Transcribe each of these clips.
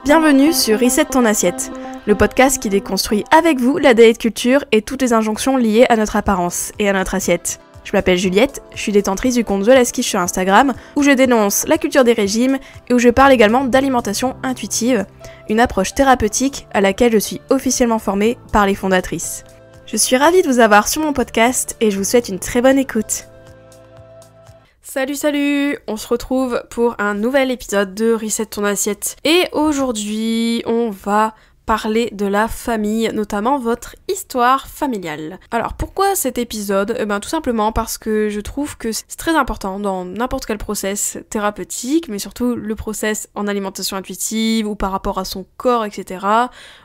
Bienvenue sur Reset ton assiette, le podcast qui déconstruit avec vous la diet culture et toutes les injonctions liées à notre apparence et à notre assiette. Je m'appelle Juliette, je suis détentrice du compte The Last Quiche sur Instagram, où je dénonce la culture des régimes et où je parle également d'alimentation intuitive, une approche thérapeutique à laquelle je suis officiellement formée par les fondatrices. Je suis ravie de vous avoir sur mon podcast et je vous souhaite une très bonne écoute. Salut, on se retrouve pour un nouvel épisode de Reset ton assiette. Et aujourd'hui, on va parler de la famille, notamment votre histoire familiale. Alors pourquoi cet épisode ? Tout simplement parce que je trouve que c'est très important dans n'importe quel process thérapeutique, mais surtout le process en alimentation intuitive ou par rapport à son corps, etc.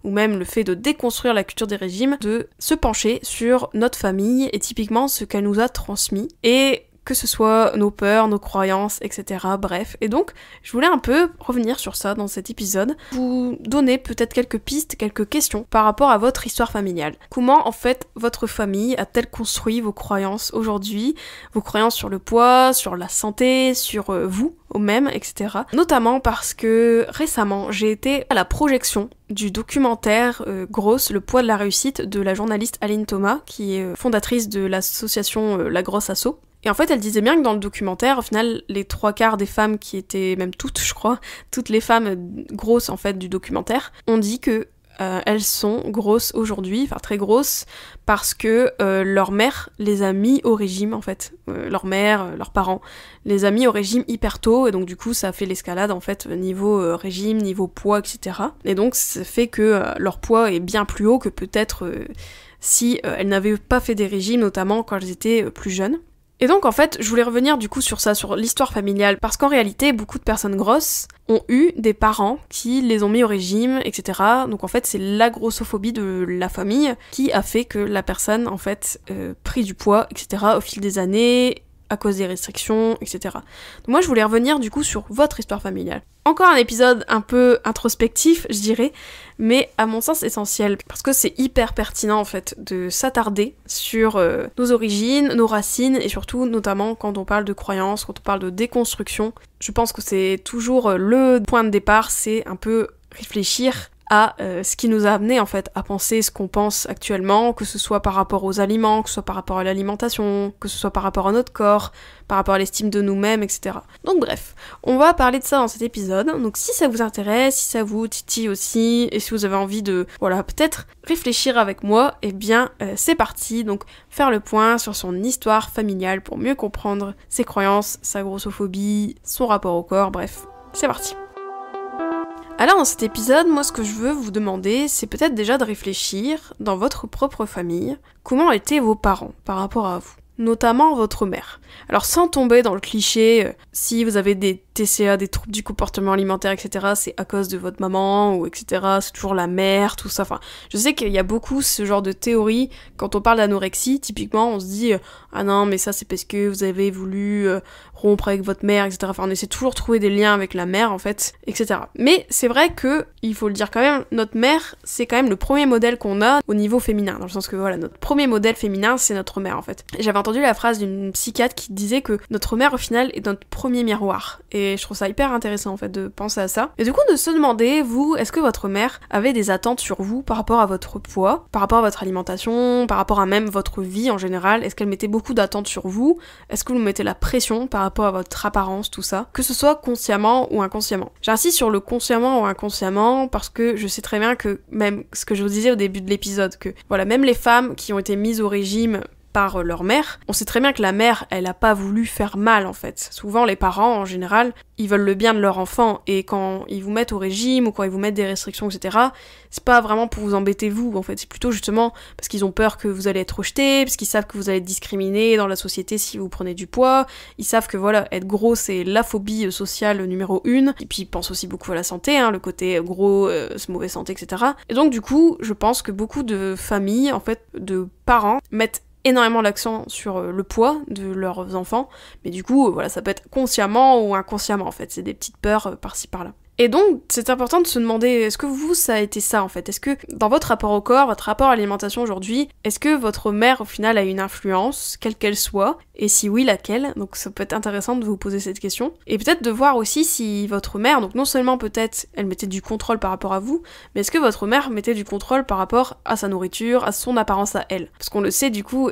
Ou même le fait de déconstruire la culture des régimes, de se pencher sur notre famille et typiquement ce qu'elle nous a transmis. Et que ce soit nos peurs, nos croyances, etc. Bref. Et donc, je voulais un peu revenir sur ça dans cet épisode, vous donner peut-être quelques pistes, quelques questions par rapport à votre histoire familiale. Comment, en fait, votre famille a-t-elle construit vos croyances aujourd'hui, vos croyances sur le poids, sur la santé, sur vous, au même, etc. Notamment parce que récemment, j'ai été à la projection du documentaire Grosse, le poids de la réussite de la journaliste Aline Thomas, qui est fondatrice de l'association La Grosse Asso. Et en fait, elle disait bien que dans le documentaire, au final, les 3/4 des femmes qui étaient, même toutes, je crois, toutes les femmes grosses, en fait, du documentaire, ont dit que elles sont grosses aujourd'hui, enfin très grosses, parce que leur mère les a mis au régime, en fait. Leur mère, leurs parents, les a mis au régime hyper tôt, et donc du coup, ça a fait l'escalade, en fait, niveau régime, niveau poids, etc. Et donc, ça fait que leur poids est bien plus haut que peut-être si elles n'avaient pas fait des régimes, notamment quand elles étaient plus jeunes. Et donc en fait, je voulais revenir du coup sur ça, sur l'histoire familiale, parce qu'en réalité, beaucoup de personnes grosses ont eu des parents qui les ont mis au régime, etc. Donc en fait, c'est la grossophobie de la famille qui a fait que la personne, en fait, prit du poids, etc. au fil des années, à cause des restrictions, etc. Donc moi, je voulais revenir du coup sur votre histoire familiale. Encore un épisode un peu introspectif, je dirais, mais à mon sens essentiel, parce que c'est hyper pertinent en fait de s'attarder sur nos origines, nos racines, et surtout notamment quand on parle de croyances, quand on parle de déconstruction. Je pense que c'est toujours le point de départ, c'est un peu réfléchir à ce qui nous a amené en fait à penser ce qu'on pense actuellement, que ce soit par rapport aux aliments, que ce soit par rapport à l'alimentation, que ce soit par rapport à notre corps, par rapport à l'estime de nous-mêmes, etc. Donc bref, on va parler de ça dans cet épisode, donc si ça vous intéresse, si ça vous titille aussi, et si vous avez envie de, voilà, peut-être réfléchir avec moi, eh bien c'est parti, donc faire le point sur son histoire familiale pour mieux comprendre ses croyances, sa grossophobie, son rapport au corps, bref, c'est parti. Alors dans cet épisode, moi ce que je veux vous demander, c'est peut-être déjà de réfléchir, dans votre propre famille, comment étaient vos parents par rapport à vous, notamment votre mère. Alors sans tomber dans le cliché, si vous avez des TCA, des troubles du comportement alimentaire, etc., c'est à cause de votre maman, ou etc., c'est toujours la mère, tout ça, enfin, je sais qu'il y a beaucoup ce genre de théorie, quand on parle d'anorexie, typiquement, on se dit ah non, mais ça c'est parce que vous avez voulu rompre avec votre mère, etc., enfin, on essaie toujours de trouver des liens avec la mère, en fait, etc. Mais c'est vrai que, il faut le dire quand même, notre mère, c'est quand même le premier modèle qu'on a au niveau féminin, dans le sens que, voilà, notre premier modèle féminin, c'est notre mère, en fait. J'avais entendu la phrase d'une psychiatre qui disait que notre mère, au final, est notre premier miroir. Et je trouve ça hyper intéressant, en fait, de penser à ça. Et du coup, de se demander, vous, est-ce que votre mère avait des attentes sur vous par rapport à votre poids, par rapport à votre alimentation, par rapport à même votre vie en général? Est-ce qu'elle mettait beaucoup d'attentes sur vous? Est-ce que vous mettez la pression par rapport à votre apparence, tout ça? Que ce soit consciemment ou inconsciemment. J'insiste sur le consciemment ou inconsciemment parce que je sais très bien que, même ce que je vous disais au début de l'épisode, que, voilà, même les femmes qui ont été mises au régime par leur mère, on sait très bien que la mère, elle a pas voulu faire mal en fait. Souvent les parents en général, ils veulent le bien de leur enfant et quand ils vous mettent au régime ou quand ils vous mettent des restrictions, etc., c'est pas vraiment pour vous embêter vous en fait, c'est plutôt justement parce qu'ils ont peur que vous allez être rejeté, parce qu'ils savent que vous allez être discriminé dans la société si vous prenez du poids, ils savent que voilà, être gros c'est la phobie sociale numéro 1, et puis ils pensent aussi beaucoup à la santé, hein, le côté gros, mauvaise santé, etc. Et donc du coup, je pense que beaucoup de familles, en fait, de parents, mettent énormément l'accent sur le poids de leurs enfants, mais du coup, voilà, ça peut être consciemment ou inconsciemment, en fait, c'est des petites peurs par-ci par-là. Et donc, c'est important de se demander, est-ce que vous, ça a été ça en fait? Est-ce que dans votre rapport au corps, votre rapport à l'alimentation aujourd'hui, est-ce que votre mère au final a une influence, quelle qu'elle soit? Et si oui, laquelle? Donc ça peut être intéressant de vous poser cette question. Et peut-être de voir aussi si votre mère, donc non seulement peut-être elle mettait du contrôle par rapport à vous, mais est-ce que votre mère mettait du contrôle par rapport à sa nourriture, à son apparence à elle? Parce qu'on le sait du coup,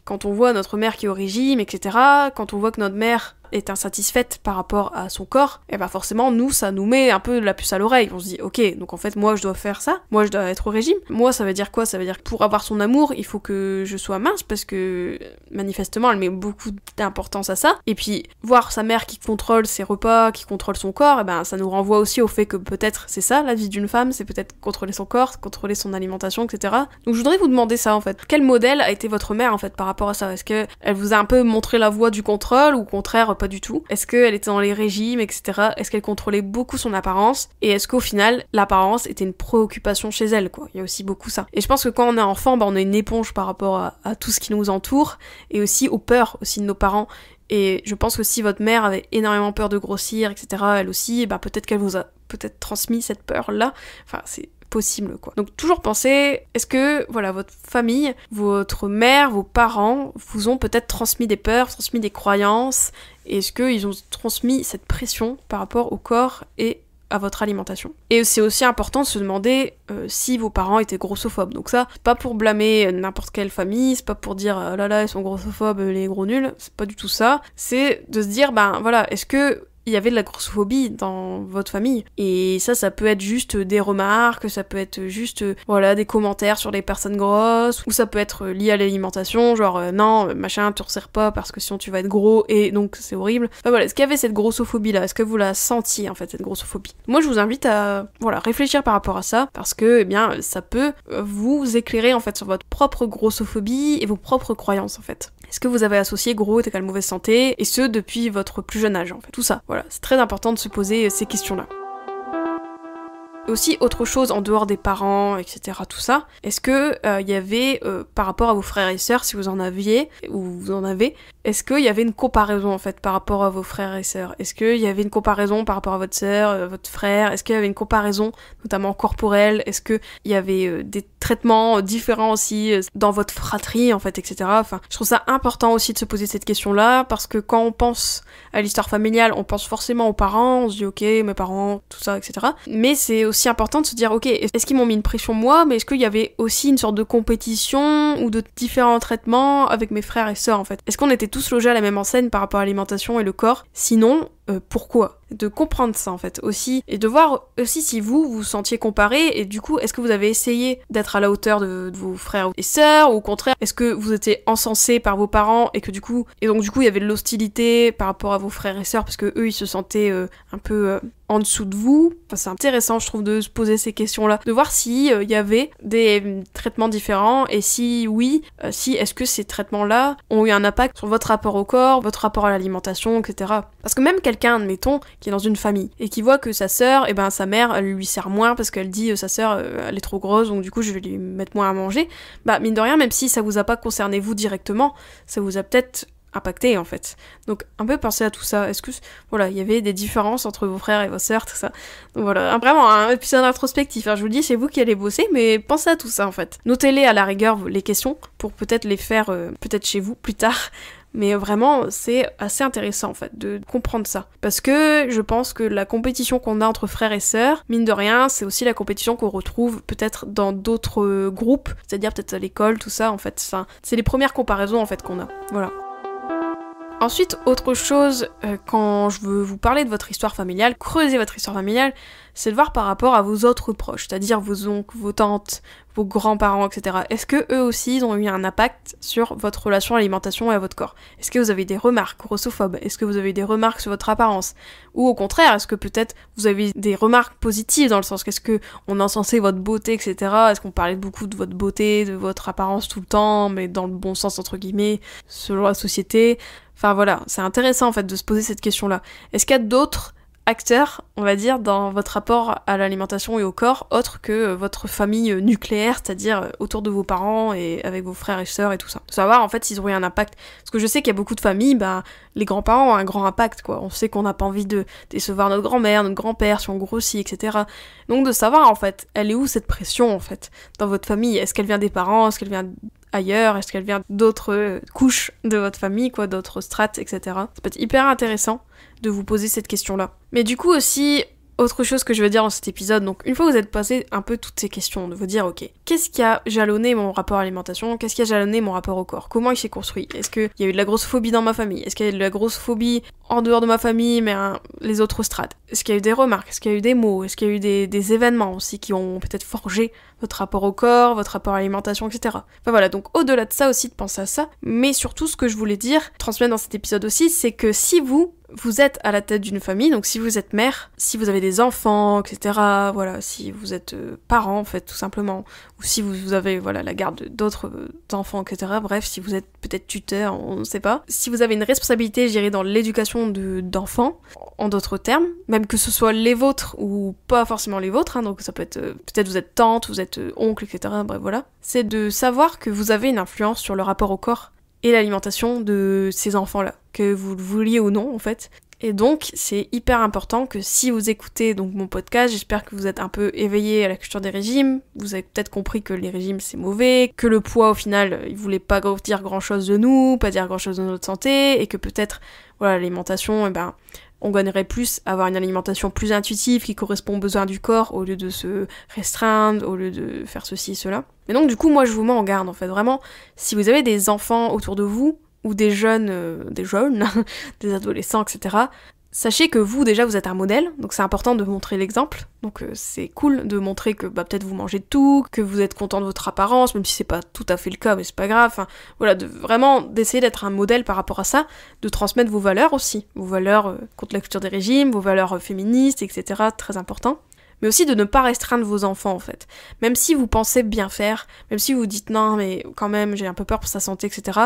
quand on voit notre mère qui est au régime, etc., quand on voit que notre mère est insatisfaite par rapport à son corps, et ben forcément nous ça nous met un peu la puce à l'oreille. On se dit ok, donc en fait moi je dois faire ça, moi je dois être au régime. Moi ça veut dire quoi? Ça veut dire que pour avoir son amour il faut que je sois mince parce que manifestement elle met beaucoup d'importance à ça. Et puis voir sa mère qui contrôle ses repas, qui contrôle son corps, et ben ça nous renvoie aussi au fait que peut-être c'est ça la vie d'une femme, c'est peut-être contrôler son corps, contrôler son alimentation, etc. Donc je voudrais vous demander ça en fait. Quel modèle a été votre mère en fait par rapport à ça? Est-ce que elle vous a un peu montré la voie du contrôle ou au contraire pas du tout? Est-ce qu'elle était dans les régimes, etc. Est-ce qu'elle contrôlait beaucoup son apparence? Et est-ce qu'au final, l'apparence était une préoccupation chez elle, quoi? Il y a aussi beaucoup ça. Et je pense que quand on est enfant, on est une éponge par rapport à tout ce qui nous entoure, et aussi aux peurs aussi de nos parents. Et je pense que si votre mère avait énormément peur de grossir, etc., elle aussi, peut-être qu'elle vous a peut-être transmis cette peur-là. Enfin, c'est possible, quoi. Donc toujours penser, est-ce que votre famille, votre mère, vos parents vous ont peut-être transmis des peurs, transmis des croyances, et est-ce qu'ils ont transmis cette pression par rapport au corps et à votre alimentation? Et c'est aussi important de se demander si vos parents étaient grossophobes. Donc ça, c'est pas pour blâmer n'importe quelle famille, c'est pas pour dire oh là là ils sont grossophobes, les gros nuls, c'est pas du tout ça. C'est de se dire est-ce que il y avait de la grossophobie dans votre famille? Et ça peut être juste des remarques, ça peut être juste des commentaires sur les personnes grosses, ou ça peut être lié à l'alimentation, genre non machin tu resserres pas parce que sinon tu vas être gros et donc c'est horrible. Est-ce qu'il y avait cette grossophobie là? Est-ce que vous la sentiez en fait, cette grossophobie? Moi je vous invite à réfléchir par rapport à ça, parce que ça peut vous éclairer en fait sur votre propre grossophobie et vos propres croyances en fait. Est-ce que vous avez associé gros égale mauvaise santé, et ce depuis votre plus jeune âge en fait? Tout ça, c'est très important de se poser ces questions-là. Aussi, autre chose en dehors des parents, etc., tout ça, est-ce que y avait, par rapport à vos frères et sœurs, si vous en aviez, ou vous en avez, est-ce qu'il y avait une comparaison, en fait, par rapport à vos frères et sœurs? Est-ce qu'il y avait une comparaison par rapport à votre sœur, votre frère? Est-ce qu'il y avait une comparaison, notamment corporelle? Est-ce qu'il y avait des traitements différents aussi dans votre fratrie, en fait, etc. Enfin, je trouve ça important aussi de se poser cette question-là, parce que quand on pense à l'histoire familiale, on pense forcément aux parents, on se dit, ok, mes parents, tout ça, etc. Mais c'est aussi important de se dire, ok, est-ce qu'ils m'ont mis une pression moi, mais est-ce qu'il y avait aussi une sorte de compétition ou de différents traitements avec mes frères et sœurs en fait? Est-ce qu'on était tous logés à la même enseigne par rapport à l'alimentation et le corps? Sinon, pourquoi? De comprendre ça en fait aussi, et de voir aussi si vous vous sentiez comparé, et du coup est-ce que vous avez essayé d'être à la hauteur de vos frères et sœurs, ou au contraire est-ce que vous étiez encensés par vos parents et donc du coup il y avait de l'hostilité par rapport à vos frères et sœurs parce que eux ils se sentaient un peu en dessous de vous? Enfin, c'est intéressant je trouve de se poser ces questions-là, de voir si y avait des traitements différents, et si oui, est-ce que ces traitements-là ont eu un impact sur votre rapport au corps, votre rapport à l'alimentation, etc. Parce que même quelqu'un, admettons, qui est dans une famille, et qui voit que sa sœur, sa mère, elle lui sert moins parce qu'elle dit sa sœur, elle est trop grosse, donc du coup je vais lui mettre moins à manger, mine de rien, même si ça vous a pas concerné vous directement, ça vous a peut-être impacté en fait. Donc un peu penser à tout ça. Est-ce que il y avait des différences entre vos frères et vos sœurs, tout ça. Donc vraiment un épisode introspectif. Je vous le dis, c'est vous qui allez bosser, mais pensez à tout ça en fait. Notez-les à la rigueur les questions pour peut-être les faire peut-être chez vous plus tard. Mais vraiment, c'est assez intéressant en fait de comprendre ça. Parce que je pense que la compétition qu'on a entre frères et sœurs, mine de rien, c'est aussi la compétition qu'on retrouve peut-être dans d'autres groupes, c'est-à-dire peut-être à l'école, tout ça en fait. Enfin, c'est les premières comparaisons en fait qu'on a. Voilà. Ensuite, autre chose, quand je veux vous parler de votre histoire familiale, creuser votre histoire familiale, c'est de voir par rapport à vos autres proches, c'est-à-dire vos oncles, vos tantes, vos grands-parents, etc. Est-ce que eux aussi ils ont eu un impact sur votre relation à l'alimentation et à votre corps? Est-ce que vous avez des remarques grossophobes? Est-ce que vous avez des remarques sur votre apparence? Ou au contraire, est-ce que peut-être vous avez des remarques positives dans le sens qu'est-ce que on encensait votre beauté, etc. Est-ce qu'on parlait beaucoup de votre beauté, de votre apparence tout le temps, mais dans le bon sens entre guillemets, selon la société? Enfin voilà, c'est intéressant en fait de se poser cette question-là. Est-ce qu'il y a d'autres acteur, on va dire, dans votre rapport à l'alimentation et au corps, autre que votre famille nucléaire, c'est-à-dire autour de vos parents et avec vos frères et sœurs et tout ça. Savoir en fait s'ils ont eu un impact. Parce que je sais qu'il y a beaucoup de familles, les grands-parents ont un grand impact, quoi. On sait qu'on n'a pas envie de décevoir notre grand-mère, notre grand-père, si on grossit, etc. Donc de savoir en fait, elle est où cette pression en fait, dans votre famille? Est-ce qu'elle vient des parents? Est-ce qu'elle vient ailleurs? Est-ce qu'elle vient d'autres couches de votre famille, quoi, d'autres strates, etc. Ça peut être hyper intéressant de vous poser cette question-là. Mais du coup aussi, autre chose que je veux dire dans cet épisode, donc une fois que vous êtes passé un peu toutes ces questions, de vous dire ok, qu'est-ce qui a jalonné mon rapport à l'alimentation, qu'est-ce qui a jalonné mon rapport au corps, comment il s'est construit, est-ce qu'il y a eu de la grossophobie dans ma famille, est-ce qu'il y a eu de la grossophobie en dehors de ma famille mais les autres strates, est-ce qu'il y a eu des remarques, est-ce qu'il y a eu des mots, est-ce qu'il y a eu des événements aussi qui ont peut-être forgé votre rapport au corps, votre rapport à l'alimentation, etc. Enfin voilà, donc au-delà de ça aussi, de penser à ça, mais surtout ce que je voulais dire, transmettre dans cet épisode aussi, c'est que si vous êtes à la tête d'une famille, donc si vous êtes mère, si vous avez des enfants, etc., voilà, si vous êtes parent en fait, tout simplement, ou si vous avez, voilà, la garde d'autres enfants, etc., bref, si vous êtes peut-être tuteur, on ne sait pas, si vous avez une responsabilité, je dirais, dans l'éducation d'enfants, en d'autres termes, même que ce soit les vôtres ou pas forcément les vôtres, hein, donc ça peut être, peut-être vous êtes tante, vous êtes oncle, etc., bref, voilà, c'est de savoir que vous avez une influence sur le rapport au corps et l'alimentation de ces enfants-là, que vous le vouliez ou non en fait. Et donc c'est hyper important que si vous écoutez donc mon podcast, j'espère que vous êtes un peu éveillé à la culture des régimes, vous avez peut-être compris que les régimes c'est mauvais, que le poids au final il voulait pas dire grand chose de nous, pas dire grand chose de notre santé, et que peut-être voilà l'alimentation, on gagnerait plus à avoir une alimentation plus intuitive qui correspond aux besoins du corps au lieu de se restreindre, au lieu de faire ceci et cela. Mais donc du coup moi je vous mets en garde en fait, vraiment, si vous avez des enfants autour de vous, ou des jeunes, des adolescents, etc., sachez que vous déjà vous êtes un modèle, donc c'est important de montrer l'exemple, donc c'est cool de montrer que peut-être vous mangez tout, que vous êtes content de votre apparence, même si c'est pas tout à fait le cas, mais c'est pas grave, enfin voilà, vraiment d'essayer d'être un modèle par rapport à ça, de transmettre vos valeurs aussi, vos valeurs contre la culture des régimes, vos valeurs féministes, etc., très important. Mais aussi de ne pas restreindre vos enfants en fait. Même si vous pensez bien faire, même si vous dites non mais quand même j'ai un peu peur pour sa santé, etc.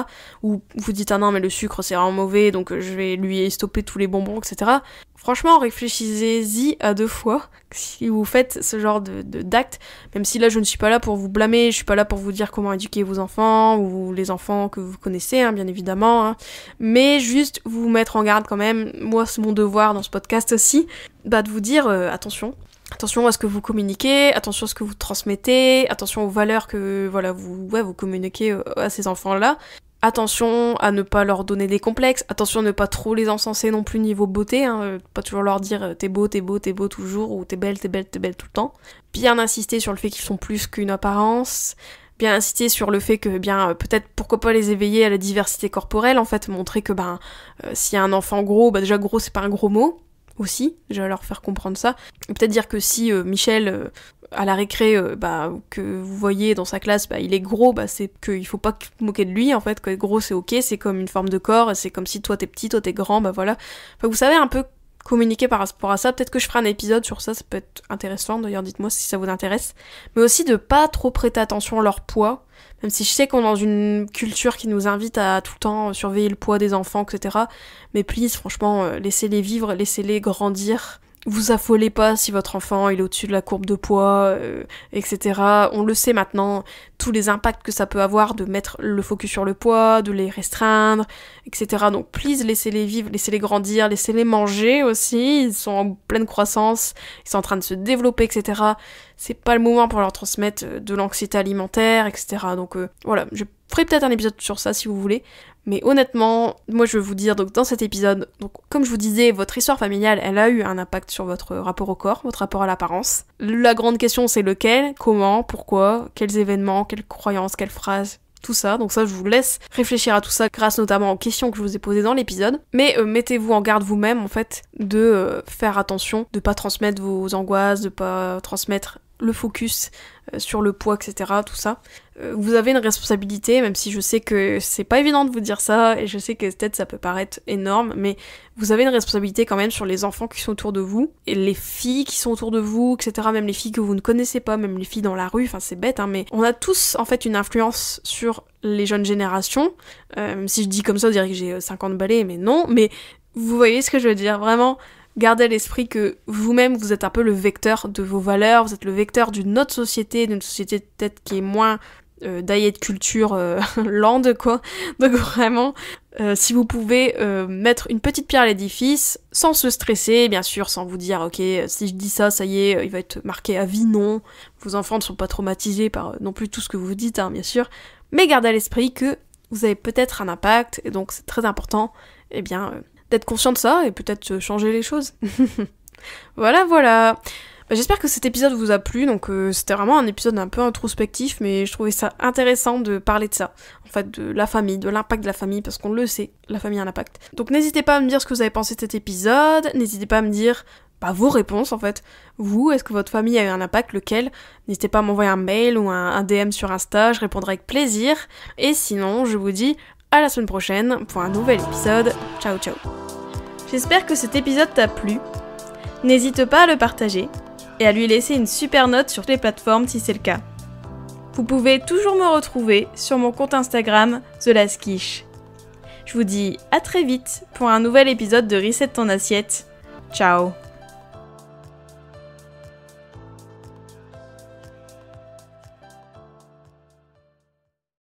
Ou vous dites ah non mais le sucre c'est vraiment mauvais donc je vais lui stopper tous les bonbons, etc. Franchement réfléchissez-y à 2 fois si vous faites ce genre d'acte, même si là je ne suis pas là pour vous blâmer, je suis pas là pour vous dire comment éduquer vos enfants ou les enfants que vous connaissez hein, bien évidemment, hein. Mais juste vous mettre en garde quand même, moi c'est mon devoir dans ce podcast aussi, de vous dire attention à ce que vous communiquez, attention à ce que vous transmettez, attention aux valeurs que voilà vous communiquez à ces enfants-là. Attention à ne pas leur donner des complexes, attention à ne pas trop les encenser non plus niveau beauté, hein, pas toujours leur dire t'es beau toujours, ou t'es belle tout le temps. Bien insister sur le fait qu'ils sont plus qu'une apparence, bien insister sur le fait que peut-être pourquoi pas les éveiller à la diversité corporelle, en fait, montrer que s'il y a un enfant gros, déjà gros c'est pas un gros mot, aussi, je vais leur faire comprendre ça. Peut-être dire que si Michel, à la récré, que vous voyez dans sa classe, il est gros, c'est qu'il faut pas vous moquer de lui, en fait, que gros c'est ok, c'est comme une forme de corps, c'est comme si toi t'es petit, toi t'es grand, voilà. Enfin, vous savez un peu communiquer par rapport à ça, peut-être que je ferai un épisode sur ça peut être intéressant, d'ailleurs dites-moi si ça vous intéresse. Mais aussi de pas trop prêter attention à leur poids, même si je sais qu'on est dans une culture qui nous invite à tout le temps surveiller le poids des enfants, etc. Mais please, franchement, laissez-les vivre, laissez-les grandir. Vous affolez pas si votre enfant il est au-dessus de la courbe de poids, etc. On le sait maintenant, tous les impacts que ça peut avoir de mettre le focus sur le poids, de les restreindre, etc. Donc please, laissez-les vivre, laissez-les grandir, laissez-les manger aussi, ils sont en pleine croissance, ils sont en train de se développer, etc. C'est pas le moment pour leur transmettre de l'anxiété alimentaire, etc. Donc voilà, je ferai peut-être un épisode sur ça si vous voulez. Mais honnêtement, moi je veux vous dire, donc dans cet épisode, donc comme je vous disais, votre histoire familiale, elle a eu un impact sur votre rapport au corps, votre rapport à l'apparence. La grande question c'est lequel, comment, pourquoi, quels événements, quelles croyances, quelles phrases, tout ça. Donc ça je vous laisse réfléchir à tout ça grâce notamment aux questions que je vous ai posées dans l'épisode. Mais mettez-vous en garde vous-même en fait de faire attention, de pas transmettre vos angoisses, de pas transmettre le focus sur le poids, etc., tout ça. Vous avez une responsabilité, même si je sais que c'est pas évident de vous dire ça, et je sais que peut-être ça peut paraître énorme, mais vous avez une responsabilité quand même sur les enfants qui sont autour de vous, et les filles qui sont autour de vous, etc., même les filles que vous ne connaissez pas, même les filles dans la rue, enfin c'est bête, hein, mais on a tous en fait une influence sur les jeunes générations, même si je dis comme ça, on dirait que j'ai 50 balais, mais non, mais vous voyez ce que je veux dire, vraiment, gardez à l'esprit que vous-même, vous êtes un peu le vecteur de vos valeurs, vous êtes le vecteur d'une autre société, d'une société peut-être qui est moins diet culture land, quoi. Donc vraiment, si vous pouvez mettre une petite pierre à l'édifice, sans se stresser, bien sûr, sans vous dire, ok, si je dis ça, ça y est, il va être marqué à vie, non. Vos enfants ne sont pas traumatisés par non plus tout ce que vous dites, hein, bien sûr. Mais gardez à l'esprit que vous avez peut-être un impact, et donc c'est très important, eh bien, d'être conscient de ça, et peut-être changer les choses. Voilà. J'espère que cet épisode vous a plu, donc c'était vraiment un épisode un peu introspectif, mais je trouvais ça intéressant de parler de ça, en fait de la famille, de l'impact de la famille, parce qu'on le sait, la famille a un impact. Donc n'hésitez pas à me dire ce que vous avez pensé de cet épisode, n'hésitez pas à me dire vos réponses en fait. Vous, est-ce que votre famille a eu un impact, lequel? N'hésitez pas à m'envoyer un mail ou un DM sur Insta, je répondrai avec plaisir, et sinon je vous dis à la semaine prochaine pour un nouvel épisode. Ciao ciao. J'espère que cet épisode t'a plu, n'hésite pas à le partager, et à lui laisser une super note sur les plateformes si c'est le cas. Vous pouvez toujours me retrouver sur mon compte Instagram, TheLastQuiche. Je vous dis à très vite pour un nouvel épisode de Reset ton assiette. Ciao.